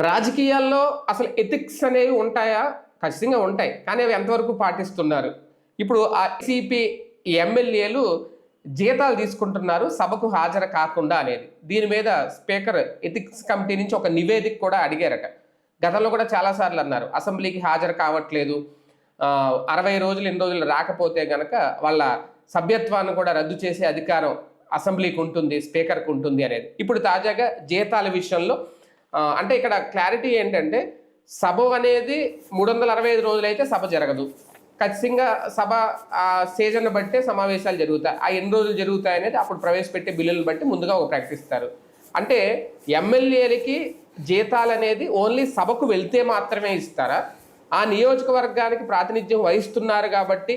రాజకీయాల్లో అసలు ఎథిక్స్ అనేవి ఉంటాయా? ఖచ్చితంగా ఉంటాయి. కానీ అవి ఎంతవరకు పాటిస్తున్నారు? ఇప్పుడు ఆ వైసీపీ ఎమ్మెల్యేలు జీతాలు తీసుకుంటున్నారు సభకు హాజరు కాకుండా అనేది. దీని మీద స్పీకర్ ఎథిక్స్ కమిటీ నుంచి ఒక నివేదిక కూడా అడిగారట. గతంలో కూడా చాలాసార్లు అన్నారు అసెంబ్లీకి హాజరు కావట్లేదు, 60 రోజులు ఎన్ని రోజులు రాకపోతే గనక వాళ్ళ సభ్యత్వాన్ని కూడా రద్దు చేసే అధికారం అసెంబ్లీకి ఉంటుంది, స్పీకర్కి ఉంటుంది అనేది. ఇప్పుడు తాజాగా జీతాల విషయంలో అంటే ఇక్కడ క్లారిటీ ఏంటంటే సభ అనేది 365 రోజులు అయితే సభ జరగదు. ఖచ్చితంగా సభ సీజన్ బట్టే సమావేశాలు జరుగుతాయి. ఆ ఎన్ని రోజులు జరుగుతాయి అనేది అప్పుడు ప్రవేశపెట్టే బిల్లులను బట్టి ముందుగా ఒక ప్రకటిస్తారు. అంటే ఎమ్మెల్యేలకి జీతాలు అనేది ఓన్లీ సభకు వెళ్తే మాత్రమే ఇస్తారా? ఆ నియోజకవర్గానికి ప్రాతినిధ్యం వహిస్తున్నారు కాబట్టి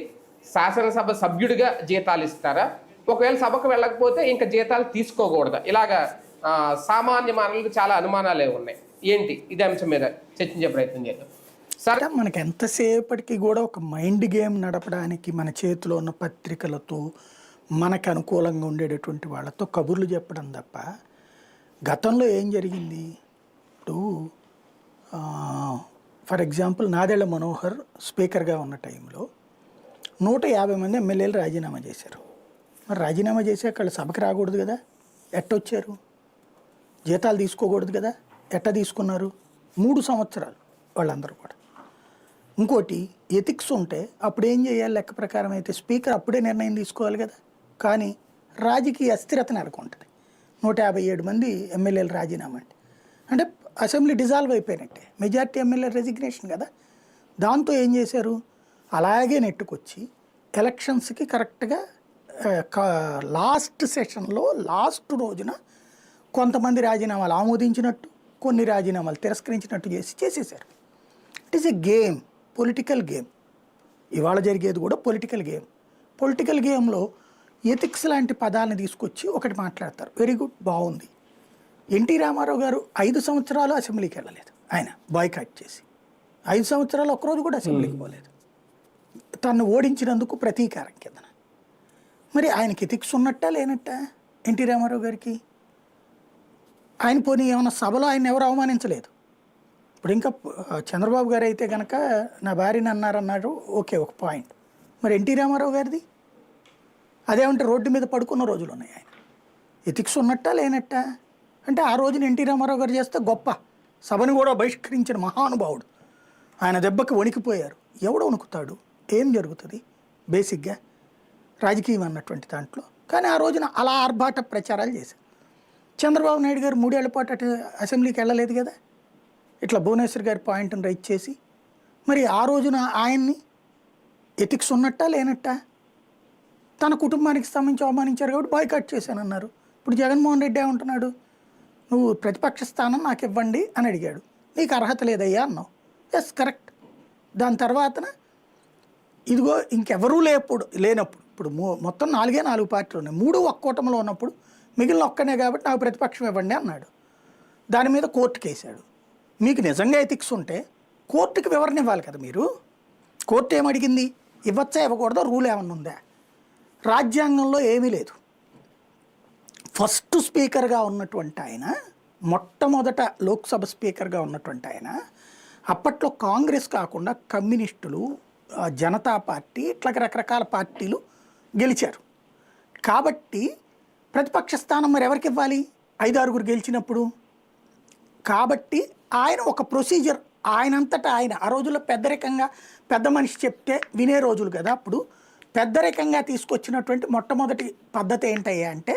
శాసనసభ సభ్యుడిగా జీతాలు ఇస్తారా? ఒకవేళ సభకు వెళ్ళకపోతే ఇంకా జీతాలు తీసుకోకూడదా? ఇలాగా సామాన్య మానవులకు చాలా అనుమానాలే ఉన్నాయి. ఏంటి ఇదే అంశం మీద చర్చించే ప్రయత్నం చేద్దాం. సరే, మనకి ఎంతసేపటికి కూడా ఒక మైండ్ గేమ్ నడపడానికి మన చేతిలో ఉన్న పత్రికలతో మనకు అనుకూలంగా ఉండేటటువంటి వాళ్ళతో కబుర్లు చెప్పడం తప్ప గతంలో ఏం జరిగింది? ఇప్పుడు ఫర్ ఎగ్జాంపుల్ నాదెళ్ల మనోహర్ స్పీకర్గా ఉన్న టైంలో 150 మంది ఎమ్మెల్యేలు రాజీనామా చేశారు. మరి రాజీనామా చేసాక వాళ్ళు సభకి రాకూడదు కదా? ఎట్టొచ్చారు? జీతాలు తీసుకోకూడదు కదా? ఎట్ట తీసుకున్నారు? 3 సంవత్సరాలు వాళ్ళందరూ కూడా. ఇంకోటి ఎథిక్స్ ఉంటే అప్పుడు ఏం చేయాలి? లెక్క ప్రకారం అయితే స్పీకర్ అప్పుడే నిర్ణయం తీసుకోవాలి కదా. కానీ రాజకీయ అస్థిరత నెలకొంటుంది. 157 మంది ఎమ్మెల్యేలు రాజీనామా అంటే అసెంబ్లీ డిజాల్వ్ అయిపోయినట్టే, మెజార్టీ ఎమ్మెల్యే రెసిగ్నేషన్ కదా. దాంతో ఏం చేశారు? అలాగే నెట్టుకొచ్చి ఎలక్షన్స్కి కరెక్ట్గా లాస్ట్ సెషన్లో లాస్ట్ రోజున కొంతమంది రాజీనామాలు ఆమోదించినట్టు, కొన్ని రాజీనామాలు తిరస్కరించినట్టు చేసేసారు. It is a game, political game. ఇవాళ జరిగేది కూడా పొలిటికల్ గేమ్. పొలిటికల్ గేమ్లో ఎథిక్స్ లాంటి పదాలను తీసుకొచ్చి ఒకటి మాట్లాడతారు. వెరీ గుడ్, బాగుంది. ఎన్టీ రామారావు గారు 5 సంవత్సరాలు అసెంబ్లీకి వెళ్ళలేదు. ఆయన బాయ్కాట్ చేసి 5 సంవత్సరాలు ఒక్కరోజు కూడా అసెంబ్లీకి పోలేదు. తను ఓడించినందుకు ప్రతీకారం కింద. మరి ఆయనకి ఎథిక్స్ ఉన్నట్టా లేనట్టా? ఎన్టీ రామారావు గారికి ఆయన పోనీ ఏమన్నా సభలో ఆయన ఎవరు అవమానించలేదు. ఇప్పుడు ఇంకా చంద్రబాబు గారు అయితే కనుక నా భార్యని అన్నారన్నారు, ఓకే, ఒక పాయింట్. మరి ఎన్టీ రామారావు గారిది అదేమంటే రోడ్డు మీద పడుకున్న రోజులు ఉన్నాయి. ఆయన ఎథిక్స్ ఉన్నట్టా లేనట్టా? అంటే ఆ రోజున ఎన్టీ రామారావు గారు చేస్తే గొప్ప, సభను కూడా బహిష్కరించిన మహానుభావుడు. ఆయన దెబ్బకి వణికిపోయారు. ఎవడు వణుకుతాడు? ఏం జరుగుతుంది బేసిక్గా రాజకీయం అన్నటువంటి దాంట్లో? కానీ ఆ రోజున అలా ఆర్భాట ప్రచారాలు చేశారు. చంద్రబాబు నాయుడు గారు 3 ఏళ్ల పాటు అటు అసెంబ్లీకి వెళ్ళలేదు కదా, ఇట్లా భువనేశ్వర్ గారి పాయింట్ని రైట్ చేసి. మరి ఆ రోజున ఆయన్ని ఎథిక్స్ ఉన్నట్టా లేనట్టా? తన కుటుంబానికి సంబంధించి అవమానించారు కాబట్టి బాయ్కాట్ చేశానన్నారు. ఇప్పుడు జగన్మోహన్ రెడ్డి ఏమంటున్నాడు? నువ్వు ప్రతిపక్ష స్థానం నాకు ఇవ్వండి అని అడిగాడు. నీకు అర్హత లేదయ్యా అన్నావు. Yes, correct. దాని తర్వాతన ఇదిగో ఇంకెవరూ లేనప్పుడు ఇప్పుడు మొత్తం 4 పార్టీలు ఉన్నాయి. 3 ఒక్క కూటమిలో ఉన్నప్పుడు మిగిలిన ఒక్కనే కాబట్టి నాకు ప్రతిపక్షం ఇవ్వండి అన్నాడు. దాని మీద కోర్టుకి వేశాడు. మీకు నిజంగా ఎథిక్స్ ఉంటే కోర్టుకి వివరణ ఇవ్వాలి కదా మీరు. కోర్టు ఏమడిగింది? ఇవ్వచ్చా ఇవ్వకూడదా? రూల్ ఏమన్నా ఉందా? రాజ్యాంగంలో ఏమీ లేదు. ఫస్ట్ స్పీకర్గా ఉన్నటువంటి ఆయన, మొట్టమొదట లోక్సభ స్పీకర్గా ఉన్నటువంటి ఆయన, అప్పట్లో కాంగ్రెస్ కాకుండా కమ్యూనిస్టులు, జనతా పార్టీ, ఇట్లా రకరకాల పార్టీలు గెలిచారు. కాబట్టి ప్రతిపక్ష స్థానం మరి ఎవరికి ఇవ్వాలి? 5-6 గెలిచినప్పుడు. కాబట్టి ఆయన ఒక ప్రొసీజర్, ఆయనంతటా ఆయన ఆ రోజుల్లో పెద్దరికంగా పెద్ద మనిషి చెప్తే వినే రోజులు కదా. అప్పుడు పెద్దరికంగా తీసుకొచ్చినటువంటి మొట్టమొదటి పద్ధతి ఏంటయ్యా అంటే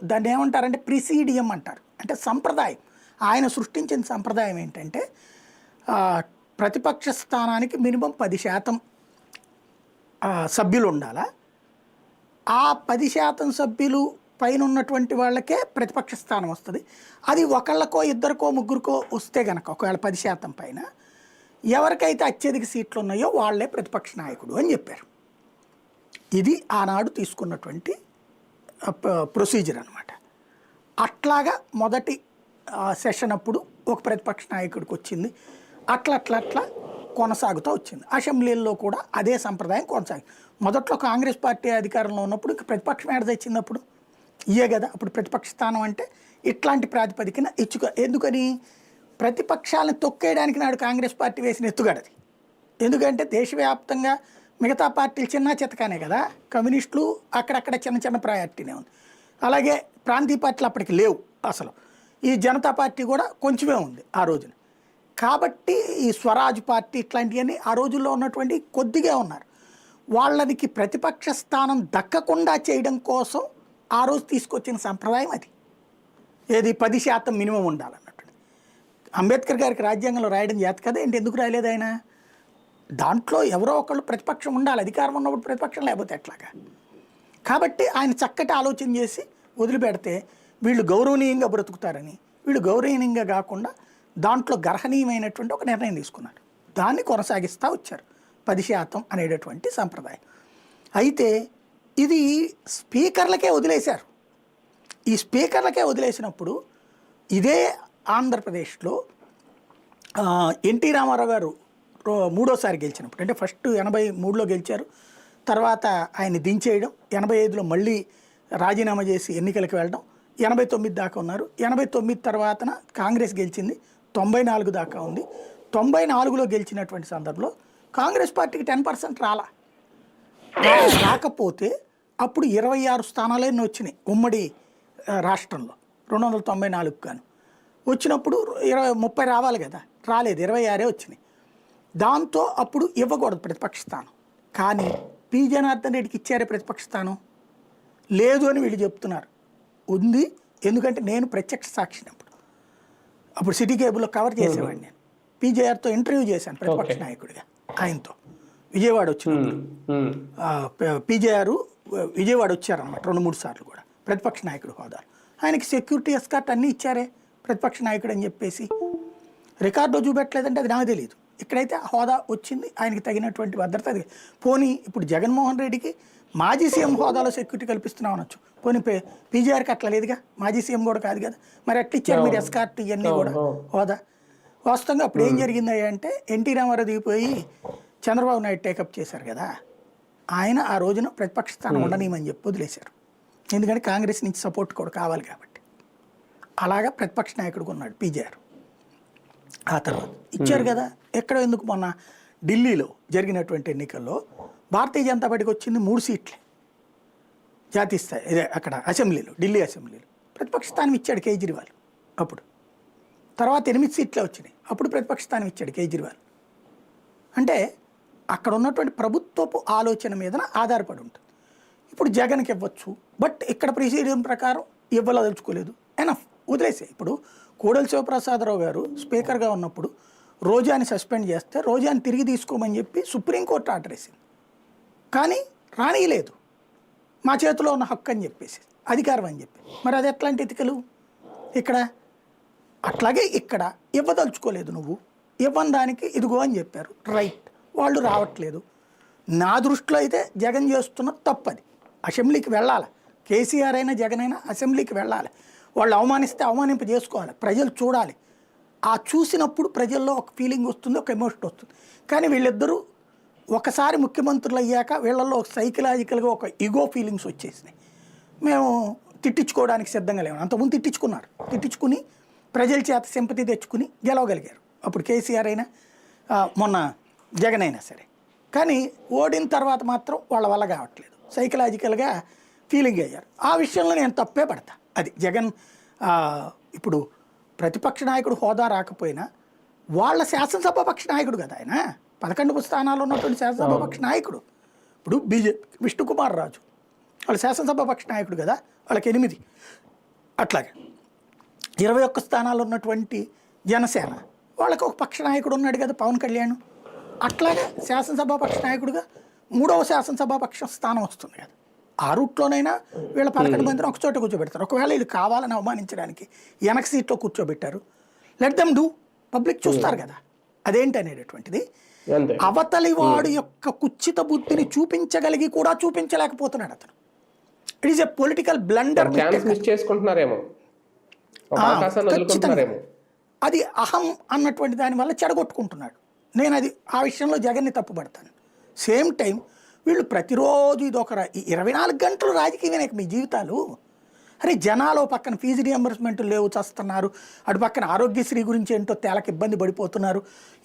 దాన్ని ఏమంటారంటే ప్రిసీడియం అంటారు. అంటే సంప్రదాయం. ఆయన సృష్టించిన సంప్రదాయం ఏంటంటే ప్రతిపక్ష స్థానానికి మినిమం 10% సభ్యులు ఉండాలా. ఆ 10% సభ్యులు పైన ఉన్నటువంటి వాళ్ళకే ప్రతిపక్ష స్థానం వస్తుంది. అది ఒకళ్ళకో ఇద్దరికో ముగ్గురికో వస్తే కనుక ఒకవేళ 10% పైన ఎవరికైతే అత్యధిక సీట్లు ఉన్నాయో వాళ్ళే ప్రతిపక్ష నాయకుడు అని చెప్పారు. ఇది ఆనాడు తీసుకున్నటువంటి ప్రొసీజర్ అనమాట. అట్లాగా మొదటి సెషన్ అప్పుడు ఒక ప్రతిపక్ష నాయకుడికి వచ్చింది. అట్లా కొనసాగుతూ వచ్చింది. అసెంబ్లీల్లో కూడా అదే సంప్రదాయం కొనసాగింది. మొదట్లో కాంగ్రెస్ పార్టీ అధికారంలో ఉన్నప్పుడు ప్రతిపక్షం ఏడ తెచ్చినప్పుడు ఇయే కదా. అప్పుడు ప్రతిపక్ష స్థానం అంటే ఇట్లాంటి ప్రాతిపదికన ఎందుకని ప్రతిపక్షాలను తొక్కేయడానికి నాడు కాంగ్రెస్ పార్టీ వేసిన ఎత్తుగడది. ఎందుకంటే దేశవ్యాప్తంగా మిగతా పార్టీలు చిన్న చితకానే కదా, కమ్యూనిస్టులు అక్కడక్కడ చిన్న చిన్న ప్రయారిటీనే ఉంది. అలాగే ప్రాంతీయ పార్టీలు అప్పటికి లేవు అసలు. ఈ జనతా పార్టీ కూడా కొంచెమే ఉంది ఆ రోజున. కాబట్టి ఈ స్వరాజ్ పార్టీ ఇట్లాంటివన్నీ ఆ రోజుల్లో ఉన్నటువంటి కొద్దిగా ఉన్నారు. వాళ్ళకి ప్రతిపక్ష స్థానం దక్కకుండా చేయడం కోసం ఆ రోజు తీసుకొచ్చిన సంప్రదాయం అది. ఏది 10% మినిమం ఉండాలన్నట్టు. అంబేద్కర్ గారికి రాజ్యాంగంలో రాయడం చేత కదా ఏంటి, ఎందుకు రాయలేదు ఆయన? దాంట్లో ఎవరో ఒకళ్ళు ప్రతిపక్షం ఉండాలి, అధికారం ఉన్నప్పుడు ప్రతిపక్షం లేకపోతే ఎట్లాగా. కాబట్టి ఆయన చక్కటి ఆలోచన చేసి వదిలిపెడితే వీళ్ళు గౌరవనీయంగా బ్రతుకుతారని, వీళ్ళు గౌరవనీయంగా కాకుండా దాంట్లో గర్హనీయమైనటువంటి ఒక నిర్ణయం తీసుకున్నారు. దాన్ని కొనసాగిస్తూ వచ్చారు 10% అనేటటువంటి సంప్రదాయం. అయితే ఇది స్పీకర్లకే వదిలేశారు. ఈ స్పీకర్లకే వదిలేసినప్పుడు ఇదే ఆంధ్రప్రదేశ్లో ఎన్టీ రామారావు గారు మూడోసారి గెలిచినప్పుడు, అంటే ఫస్ట్ 83లో గెలిచారు, తర్వాత ఆయన దించేయడం, 85లో మళ్ళీ రాజీనామా చేసి ఎన్నికలకు వెళ్ళడం, 89 దాకా ఉన్నారు. 89 తర్వాతన కాంగ్రెస్ గెలిచింది, 94 దాకా ఉంది. 94లో గెలిచినటువంటి సందర్భంలో కాంగ్రెస్ పార్టీకి 10% రాకపోతే అప్పుడు 26 స్థానాలే వచ్చినాయి ఉమ్మడి రాష్ట్రంలో 294 గాను. వచ్చినప్పుడు 30 రావాలి కదా, రాలేదు, 26 వచ్చినాయి. దాంతో అప్పుడు ఇవ్వకూడదు ప్రతిపక్ష స్థానం. కానీ పి జనార్దన్ రెడ్డికి ఇచ్చారే ప్రతిపక్ష స్థానం? లేదు అని వీళ్ళు చెప్తున్నారు. ఉంది, ఎందుకంటే నేను ప్రత్యక్ష సాక్షిని. అప్పుడు సిటీ కేబుల్లో కవర్ చేసేవాడిని. నేను పీజేఆర్తో ఇంటర్వ్యూ చేశాను ప్రతిపక్ష నాయకుడిగా. ఆయనతో విజయవాడ వచ్చినప్పుడు పీజేఆర్ విజయవాడ వచ్చారన్నమాట 2-3 సార్లు కూడా ప్రతిపక్ష నాయకుడు హోదా. ఆయనకి సెక్యూరిటీ ఎస్కార్ట్ అన్నీ ఇచ్చారే ప్రతిపక్ష నాయకుడు అని చెప్పేసి. రికార్డు చూపెట్టలేదంటే అది నాకు తెలియదు. ఇక్కడైతే హోదా వచ్చింది, ఆయనకి తగినటువంటి భద్రత. పోనీ ఇప్పుడు జగన్మోహన్ రెడ్డికి మాజీ సీఎం హోదాలో సెక్యూరిటీ కల్పిస్తున్నాం అనొచ్చు. పోనీ పీజీఆర్కి అట్లా లేదుగా, మాజీ సీఎం కూడా కాదు కదా, మరి అట్లా ఇచ్చారు మీరు ఎస్కార్ట్ ఇవన్నీ కూడా హోదా. వాస్తవంగా అప్పుడు ఏం జరిగింది అంటే ఎన్టీ రామారావు దిగిపోయి చంద్రబాబు నాయుడు టేకప్ చేశారు కదా, ఆయన ఆ రోజున ప్రతిపక్ష స్థానం ఉండనీయమని చెప్పి వదిలేశారు. ఎందుకంటే కాంగ్రెస్ నుంచి సపోర్ట్ కూడా కావాలి కాబట్టి. అలాగా ప్రతిపక్ష నాయకుడికి ఉన్నాడు పీజీఆర్. ఆ తర్వాత ఇచ్చారు కదా. ఎక్కడ ఎందుకు మొన్న ఢిల్లీలో జరిగినటువంటి ఎన్నికల్లో భారతీయ జనతా పార్టీకి వచ్చింది 3 సీట్లే జాతీయ స్థాయి, ఇదే అక్కడ అసెంబ్లీలో, ఢిల్లీ అసెంబ్లీలో ప్రతిపక్ష స్థానం ఇచ్చాడు కేజ్రీవాల్. అప్పుడు తర్వాత 8 సీట్లే వచ్చినాయి, అప్పుడు ప్రతిపక్ష స్థానం ఇచ్చాడు కేజ్రీవాల్. అంటే అక్కడ ఉన్నటువంటి ప్రభుత్వపు ఆలోచన మీద ఆధారపడి ఉంటుంది. ఇప్పుడు జగన్కి ఇవ్వచ్చు, బట్ ఇక్కడ ప్రిసీడియం ప్రకారం ఇవ్వదలుచుకోలేదు, ఎనఫ్ వదిలేసే. ఇప్పుడు కోడెల శివప్రసాదరావు గారు స్పీకర్గా ఉన్నప్పుడు రోజాని సస్పెండ్ చేస్తే రోజాని తిరిగి తీసుకోమని చెప్పి సుప్రీంకోర్టు ఆర్డర్ వేసింది. కానీ రానియలేదు, మా చేతిలో ఉన్న హక్కు అని చెప్పేసి, అధికారం అని చెప్పి. మరి అది ఎట్లాంటి ఎతికలు ఇక్కడ? అట్లాగే ఇక్కడ ఇవ్వదలుచుకోలేదు, నువ్వు ఇవ్వని దానికి ఇదిగో అని చెప్పారు, రైట్, వాళ్ళు రావట్లేదు. నా దృష్టిలో అయితే జగన్ చేస్తున్న తప్పది. అసెంబ్లీకి వెళ్ళాలి, కేసీఆర్ అయినా జగన్ అయినా అసెంబ్లీకి వెళ్ళాలి. వాళ్ళు అవమానిస్తే అవమానింప చేసుకోవాలి, ప్రజలు చూడాలి. ఆ చూసినప్పుడు ప్రజల్లో ఒక ఫీలింగ్ వస్తుంది, ఒక ఎమోషన్ వస్తుంది. కానీ వీళ్ళిద్దరూ ఒకసారి ముఖ్యమంత్రులు అయ్యాక వీళ్ళల్లో ఒక సైకలాజికల్గా ఒక ఈగో ఫీలింగ్స్ వచ్చేసినాయి. మేము తిట్టించుకోవడానికి సిద్ధంగా లేము. అంతకుముందు తిట్టించుకుని ప్రజల చేత సింపతి తెచ్చుకుని గెలవగలిగారు. అప్పుడు కేసీఆర్ అయినా మొన్న జగన్ అయినా సరే. కానీ ఓడిన తర్వాత మాత్రం వాళ్ళ వల్ల కావట్లేదు, సైకలాజికల్గా ఫీలింగ్ అయ్యారు. ఆ విషయంలో నేను తప్పే పడతా. అది జగన్ ఇప్పుడు ప్రతిపక్ష నాయకుడు హోదా రాకపోయినా వాళ్ళ శాసనసభాపక్ష నాయకుడు కదా ఆయన, 11 స్థానాలు ఉన్నటువంటి శాసనసభాపక్ష నాయకుడు. ఇప్పుడు విష్ణుకుమార్ రాజు వాళ్ళ శాసనసభాపక్ష నాయకుడు కదా, వాళ్ళకి 8. అట్లాగే 21 స్థానాలు ఉన్నటువంటి జనసేన వాళ్ళకి ఒక పక్ష నాయకుడు ఉన్నాడు కదా, పవన్ కళ్యాణ్. అట్లాగే శాసనసభాపక్ష నాయకుడిగా 3వ శాసనసభాపక్ష స్థానం వస్తుంది కదా. ఆ రూట్లోనైనా వీళ్ళ 11 మందిని ఒక చోట కూర్చోబెడతారు. ఒకవేళ వీళ్ళు కావాలని అవమానించడానికి వెనక సీట్లో కూర్చోబెట్టారు, లెట్ దెమ్ డూ, పబ్లిక్ చూస్తారు కదా అదేంటి అనేటటువంటిది. అవతలి వాడు యొక్క కుచ్చిత బుద్ధిని చూపించగలిగి కూడా చూపించలేకపోతున్నాడు అతను. It is a political blunder. అది అహం అన్నటువంటి దాని వల్ల చెడగొట్టుకుంటున్నాడు. నేను అది ఆ విషయంలో జగన్ని తప్పుపడతాను. సేమ్ టైం వీళ్ళు ప్రతిరోజు ఇది ఒక 24 గంటలు రాజకీయమే మీ జీవితాలు. అరే జనాలు పక్కన ఫీజు రియంబర్స్మెంట్ లేవు చేస్తున్నారు, అటు పక్కన ఆరోగ్యశ్రీ గురించి ఏంటో తేలకు ఇబ్బంది పడిపోతున్నారు,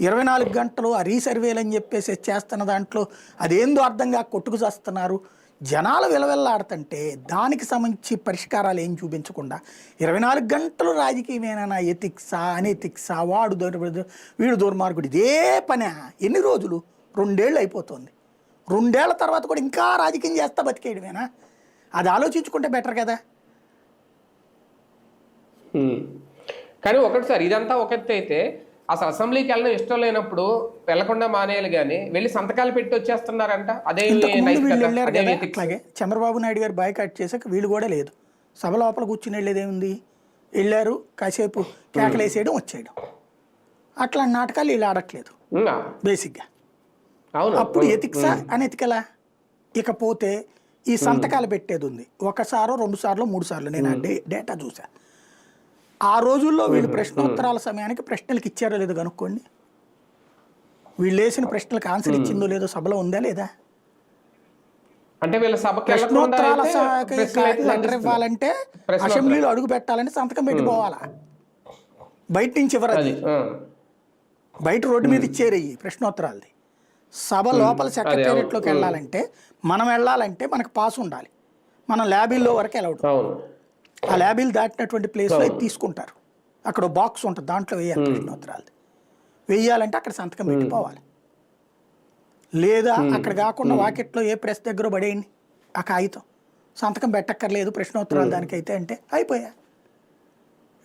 24 గంటలు ఆ రీసర్వేలు అని చెప్పేసి చేస్తున్న దాంట్లో అదేందో అర్థంగా కొట్టుకు చేస్తున్నారు. జనాలు విలవిల్లాడుతుంటే దానికి సంబంధించి పరిష్కారాలు ఏం చూపించకుండా 24 గంటలు రాజకీయమేనా, ఎథిక్సా అనెథిక్సా, వాడు వీడు దుర్మార్గుడు, ఇదే పనే ఎన్ని రోజులు? 2 ఏళ్ళు అయిపోతుంది. 2 ఏళ్ల తర్వాత కూడా ఇంకా రాజకీయం చేస్తా బతికేయడమేనా? అది ఆలోచించుకుంటే బెటర్ కదా. కానీ ఒకటి సార్, ఇదంతా ఒక ఎత్తు అయితే అసలు అసెంబ్లీకి వెళ్ళడం ఇష్టం లేనప్పుడు వెళ్లకుండా మానేయాలి, కానీ వెళ్ళి సంతకాలు పెట్టి వచ్చేస్తున్నారంట. అదే అట్లాగే చంద్రబాబు నాయుడు గారు బాయ్కాట్ చేశాక వీళ్ళు కూడా లేదు, సభ లోపల కూర్చుని వెళ్ళేది ఏముంది, వెళ్ళారు కాసేపు కేకలేసేయడం వచ్చేయడం, అట్లాంటి నాటకాలు వీళ్ళు ఆడట్లేదు బేసిక్గా. అప్పుడు ఎతిక్సా అనెతికలా. ఇకపోతే ఈ సంతకాలు పెట్టేది ఉంది, 1 సారో 2 సార్లు 3 సార్లు నేను డేటా చూసా. ఆ రోజుల్లో వీళ్ళు ప్రశ్నోత్తరాల సమయానికి ప్రశ్నలకు ఇచ్చారో లేదో కనుక్కోండి, వీళ్ళు వేసిన ప్రశ్నలకు ఆన్సర్ ఇచ్చిందో లేదో సభలో ఉందా లేదా. అంటే వీళ్ళ ప్రశ్నోత్తరాల లెటర్ ఇవ్వాలంటే అసెంబ్లీలో అడుగు పెట్టాలంటే సంతకం పెట్టి పోవాలా, బయట నుంచి ఇవ్వరు. అది బయట రోడ్డు మీద ఇచ్చేరయ్యి ప్రశ్నోత్తరాలది. సభ లోపల సెక్రటేరియట్లోకి వెళ్ళాలంటే మనం వెళ్ళాలంటే మనకు పాస్ ఉండాలి, మనం ల్యాబీల్లో వరకు అలౌడ్. ఆ ల్యాబీలు దాటినటువంటి ప్లేస్లో తీసుకుంటారు, అక్కడ బాక్స్ ఉంటుంది దాంట్లో వేయాలి ప్రశ్నోత్తరాలు. వేయాలంటే అక్కడ సంతకం పెట్టిపోవాలి, లేదా అక్కడ కాకుండా వాకెట్లో ఏ ప్రెస్ దగ్గర పడేయండి ఆ కాగితం, సంతకం పెట్టక్కర్లేదు ప్రశ్నోత్తరాలు దానికైతే అంటే అయిపోయా.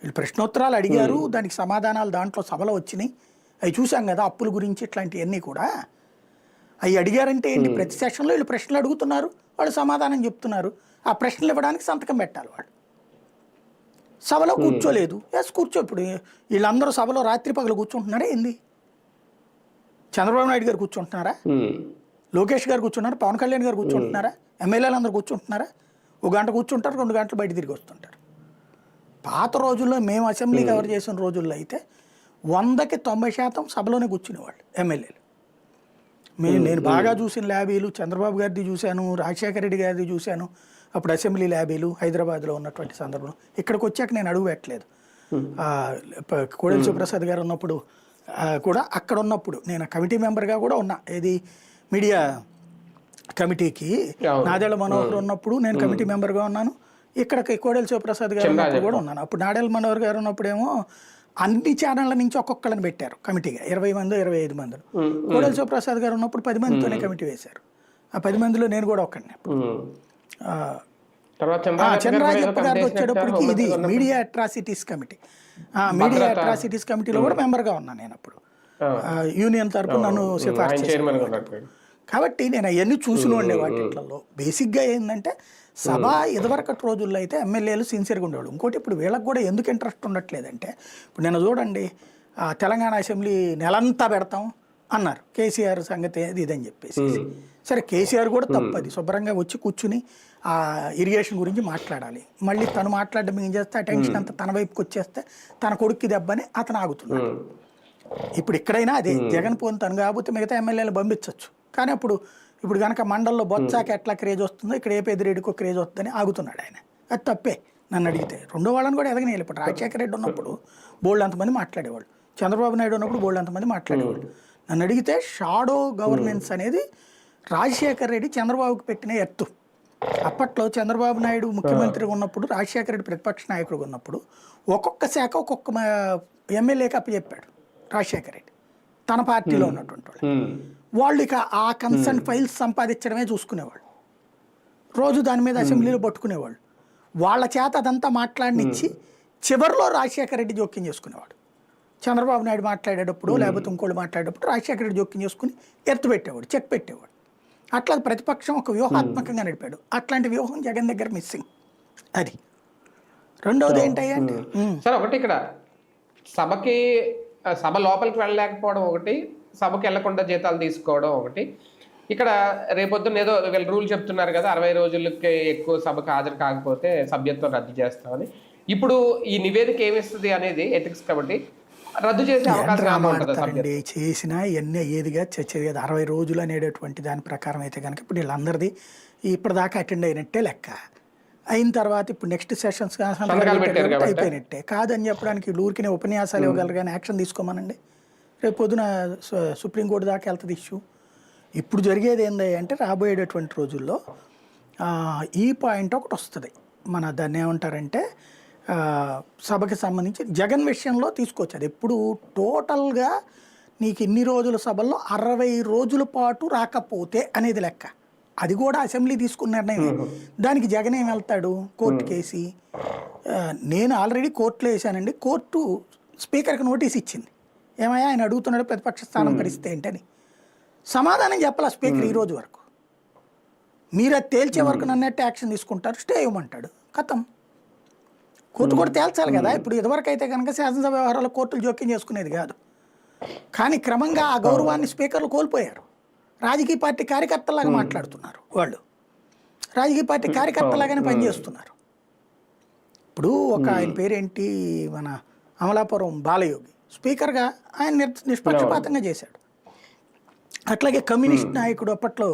వీళ్ళు ప్రశ్నోత్తరాలు అడిగారు, దానికి సమాధానాలు దాంట్లో సభలో వచ్చినాయి, అవి చూసాం కదా. అప్పుల గురించి ఇట్లాంటివన్నీ కూడా అవి అడిగారంటే ఏంటి, ప్రతి సెషన్లో వీళ్ళు ప్రశ్నలు అడుగుతున్నారు, వాళ్ళు సమాధానం చెప్తున్నారు, ఆ ప్రశ్నలు ఇవ్వడానికి సంతకం పెట్టాలి వాళ్ళు. సభలో కూర్చోలేదు, కూర్చో. ఇప్పుడు వీళ్ళందరూ సభలో రాత్రి పగలు కూర్చుంటున్నారా ఏంది? చంద్రబాబు నాయుడు గారు కూర్చుంటున్నారా, లోకేష్ గారు కూర్చున్నారా, పవన్ కళ్యాణ్ గారు కూర్చుంటున్నారా, ఎమ్మెల్యేలు అందరూ కూర్చుంటున్నారా? 1 గంట కూర్చుంటారు, 2 గంటలు బయట తిరిగి వస్తుంటారు. పాత రోజుల్లో మేము అసెంబ్లీ కవర్ చేసిన రోజుల్లో అయితే 100కి 90% సభలోనే కూర్చునేవాళ్ళు ఎమ్మెల్యేలు. నేను బాగా చూసిన ల్యాబీలు చంద్రబాబు గారిది చూశాను, రాజశేఖర రెడ్డి గారిది చూశాను. అప్పుడు అసెంబ్లీ ల్యాబీలు హైదరాబాద్లో ఉన్నటువంటి సందర్భంలో ఇక్కడికి వచ్చాక నేను అడుగు పెట్టలేదు. కోడెల శివప్రసాద్ గారు ఉన్నప్పుడు కూడా అక్కడ ఉన్నప్పుడు నేను కమిటీ మెంబర్గా కూడా ఉన్నా, ఏది మీడియా కమిటీకి. నాదెళ్ల మనోహర్ ఉన్నప్పుడు నేను కమిటీ మెంబర్గా ఉన్నాను, ఇక్కడికి కోడెల శివప్రసాద్ గారు ఉన్నప్పుడు కూడా ఉన్నాను. అప్పుడు నాదెళ్ల మనోహర్ గారు ఉన్నప్పుడేమో అన్ని ఛానళ్ళ నుంచి ఒక్కొక్కళ్ళని పెట్టారు కమిటీగా, 20 మంది 25 మంది. కోడెల శివప్రసాద్ గారు ఉన్నప్పుడు 10 మందితోనే కమిటీ వేశారు. ఆ 10 మందిలో నేను కూడా ఒక్కడిని. చంద్రరాజప్ప గారికి వచ్చేటప్పటికి ఇది media atrocities committee, media atrocities కమిటీలో కూడా మెంబర్గా ఉన్నాను నేను అప్పుడు. యూనియన్ తరపున నన్ను సిఫార్సు చేశారు. కాబట్టి నేను అవన్నీ చూసిన ఉండే వాటిలో బేసిక్గా ఏంటంటే సభ ఇదివరకటి రోజుల్లో అయితే ఎమ్మెల్యేలు సిన్సియర్గా ఉండేవాళ్ళు. ఇంకోటి ఇప్పుడు వీళ్ళకి కూడా ఎందుకు ఇంట్రెస్ట్ ఉండట్లేదంటే, ఇప్పుడు నేను చూడండి తెలంగాణ అసెంబ్లీ నెలంతా పెడతాం అన్నారు, కేసీఆర్ సంగతి అది ఇదని చెప్పేసి. సరే కేసీఆర్ కూడా తప్పది, శుభ్రంగా వచ్చి కూర్చుని ఆ ఇరిగేషన్ గురించి మాట్లాడాలి. మళ్ళీ తను మాట్లాడడం ఏం చేస్తే అటెన్షన్ అంతా తన వైపుకి వచ్చేస్తే తన కొడుక్కి దెబ్బని అతను ఆగుతున్నాడు. ఇప్పుడు ఇక్కడైనా అదే, జగన్ పోని తను కాకపోతే మిగతా ఎమ్మెల్యేలు పంపించవచ్చు. కానీ ఇప్పుడు కనుక మండల్లో బొత్సాకి ఎట్లా క్రేజ్ వస్తుందో ఇక్కడ ఏ పెద్దిరెడ్డికో క్రేజ్ వస్తుందని ఆగుతున్నాడు ఆయన. అది తప్పే నన్ను అడిగితే. రెండో వాళ్ళని కూడా ఎదగనేయాలి. ఇప్పుడు రాజశేఖర రెడ్డి ఉన్నప్పుడు బోల్డ్ అంతమంది మాట్లాడేవాళ్ళు, చంద్రబాబు నాయుడు ఉన్నప్పుడు బోల్డ్ అంతమంది మాట్లాడేవాళ్ళు. నన్ను అడిగితే షాడో గవర్నెన్స్ అనేది రాజశేఖర రెడ్డి చంద్రబాబుకి పెట్టిన ఎత్తు. అప్పట్లో చంద్రబాబు నాయుడు ముఖ్యమంత్రిగా ఉన్నప్పుడు, రాజశేఖర రెడ్డి ప్రతిపక్ష నాయకుడిగా ఉన్నప్పుడు ఒక్కొక్క శాఖ ఒక్కొక్క ఎమ్మెల్యేకి అప్పచెప్పాడు రాజశేఖర రెడ్డి తన పార్టీలో ఉన్నటువంటి వాళ్ళు. వాళ్ళు ఇక ఆ కన్సర్న్ ఫైల్స్ సంపాదించడమే చూసుకునేవాళ్ళు, రోజు దాని మీద అసెంబ్లీలో పట్టుకునేవాళ్ళు. వాళ్ళ చేత అదంతా మాట్లాడినిచ్చి చివరిలో రాజశేఖర రెడ్డి జోక్యం చేసుకునేవాడు. చంద్రబాబు నాయుడు మాట్లాడేటప్పుడు లేకపోతే ఇంకోళ్ళు మాట్లాడేటప్పుడు రాజశేఖర రెడ్డి జోక్యం చేసుకుని ఎత్తు పెట్టేవాడు, చెక్ పెట్టేవాడు. అట్లా ప్రతిపక్షం ఒక వ్యూహాత్మకంగా నడిపాడు. అట్లాంటి వ్యూహం జగన్ దగ్గర మిస్సింగ్. అది రెండవది ఏంటంటే సార్, ఒకటి ఇక్కడ సభ లోపలికి వెళ్ళలేకపోవడం ఒకటి, సభకి వెళ్లకుండా జీతాలు తీసుకోవడం ఒకటి. ఇక్కడ రేపొద్దున ఏదో వీళ్ళు రూల్ చెప్తున్నారు కదా, 60 రోజులకి ఎక్కువ సభకు హాజరు కాకపోతే సభ్యత్వం రద్దు చేస్తామని. ఇప్పుడు ఈ నివేదిక ఏమిస్తుంది అనేది ఎథిక్స్ కాబట్టి రద్దు చేసే అవకాశం చేసినా ఇవన్నీ ఏదిగా చచ్చేది కదా. 60 రోజులు అనేటటువంటి దాని ప్రకారం అయితే కనుక ఇప్పుడు వీళ్ళందరిది ఇప్పటిదాకా అటెండ్ అయినట్టే లెక్క. అయిన తర్వాత ఇప్పుడు నెక్స్ట్ సెషన్స్ సంతకాలు పెట్టారు కాబట్టి. అయిపోయినట్టే. కాదని చెప్పడానికి ఊరికినే ఉపన్యాసాలు ఇవ్వగలరు కానీ యాక్షన్ తీసుకోమనండి. రేపు పొద్దున సుప్రీంకోర్టు దాకా వెళ్తుంది ఇష్యూ. ఇప్పుడు జరిగేది ఏంది అంటే రాబోయేటటువంటి రోజుల్లో ఈ పాయింట్ ఒకటి వస్తుంది. మన దాన్ని ఏమంటారంటే సభకి సంబంధించి జగన్ విషయంలో తీసుకోవచ్చు. అది ఎప్పుడు టోటల్గా నీకు ఇన్ని రోజుల సభల్లో 60 రోజుల పాటు రాకపోతే అనేది లెక్క. అది కూడా అసెంబ్లీ తీసుకున్న నిర్ణయం. దానికి జగన్ ఏం వెళ్తాడు కోర్టు కేసి. నేను ఆల్రెడీ కోర్టులో వేసానండి, కోర్టు స్పీకర్కి నోటీస్ ఇచ్చింది. ఏమయ్యా ఆయన అడుగుతున్నాడు ప్రతిపక్ష స్థానం పరిస్థితి ఏంటని. సమాధానం చెప్పాల స్పీకర్ ఈ రోజు వరకు. మీరు అది తేల్చే వరకు నన్నట్టు యాక్షన్ తీసుకుంటారు, స్టే ఇవ్వమంటాడు, కథం. కోర్టు కూడా తేల్చాలి కదా. ఇప్పుడు ఇదివరకు అయితే కనుక శాసనసభ వ్యవహారాలు కోర్టులు జోక్యం చేసుకునేది కాదు. కానీ క్రమంగా ఆ గౌరవాన్ని స్పీకర్లు కోల్పోయారు. రాజకీయ పార్టీ కార్యకర్తలాగా మాట్లాడుతున్నారు వాళ్ళు. రాజకీయ పార్టీ కార్యకర్తలాగానే పనిచేస్తున్నారు. ఇప్పుడు ఒక ఆయన పేరేంటి, మన అమలాపురం బాలయోగి స్పీకర్గా ఆయన నిష్పక్షపాతంగా చేశాడు. అట్లాగే కమ్యూనిస్ట్ నాయకుడు అప్పట్లో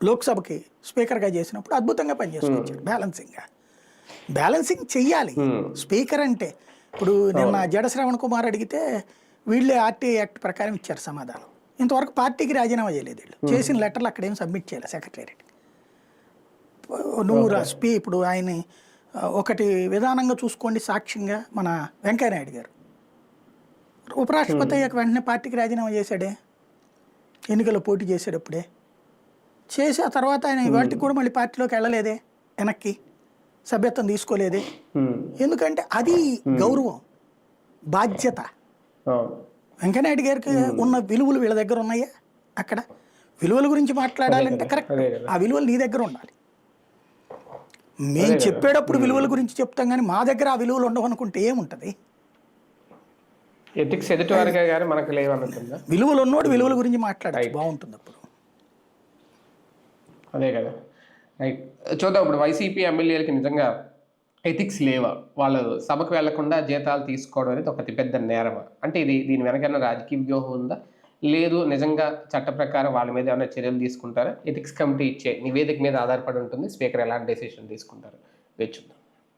లోక్సభకి స్పీకర్గా చేసినప్పుడు అద్భుతంగా పనిచేసుకొచ్చాడు. బ్యాలెన్సింగ్ చెయ్యాలి స్పీకర్ అంటే. ఇప్పుడు నిన్న జడ శ్రవణ్ కుమార్ అడిగితే వీళ్ళే ఆర్టీఐ యాక్ట్ ప్రకారం ఇచ్చారు సమాధానం. ఇంతవరకు పార్టీకి రాజీనామా చేయలేదు వీళ్ళు. చేసిన లెటర్లు అక్కడ ఏం సబ్మిట్ చేయాలి సెక్రటేరియట్. నువ్వు ఇప్పుడు ఆయన ఒకటి విధానంగా చూసుకోండి. సాక్ష్యంగా మన వెంకయ్యనాయుడు గారు ఉపరాష్ట్రపతి అయ్యాక వెంటనే పార్టీకి రాజీనామా చేశాడే, ఎన్నికల్లో పోటీ చేసేటప్పుడే చేసి ఆ తర్వాత ఆయన వాటికి కూడా మళ్ళీ పార్టీలోకి వెళ్ళలేదే, వెనక్కి సభ్యత్వం తీసుకోలేదే. ఎందుకంటే అది గౌరవం, బాధ్యత. వెంకయ్యనాయుడు గారికి ఉన్న విలువలు వీళ్ళ దగ్గర ఉన్నాయా? అక్కడ విలువల గురించి మాట్లాడాలంటే కరెక్ట్, ఆ విలువలు నీ దగ్గర ఉండాలి. మేము చెప్పేటప్పుడు విలువల గురించి చెప్తాం కానీ మా దగ్గర ఆ విలువలు ఉండవు అనుకుంటే ఏముంటుంది? ఎథిక్స్ ఎదుటివారిగా గారు మనకు లేవనుకుందా? విలువలు ఉన్నోడు విలువల గురించి మాట్లాడాలి, బాగుంటుంది అప్పుడు. అదే కదా, రైట్. చూద్దాం ఇప్పుడు వైసీపీ ఎమ్మెల్యేలకి నిజంగా ఎథిక్స్ లేవా? వాళ్ళు సభకు వెళ్లకుండా జీతాలు తీసుకోవడం అనేది ఒక అతిపెద్ద నేరమా? అంటే దీని వెనకైనా రాజకీయ వ్యూహం ఉందా? లేదు నిజంగా చట్ట ప్రకారం వాళ్ళ మీద ఏమైనా చర్యలు తీసుకుంటారా? ఎథిక్స్ కమిటీ ఇచ్చే నివేదిక మీద ఆధారపడి ఉంటుంది స్పీకర్ ఎలాంటి డెసిషన్ తీసుకుంటారు, వేచి చూద్దాం.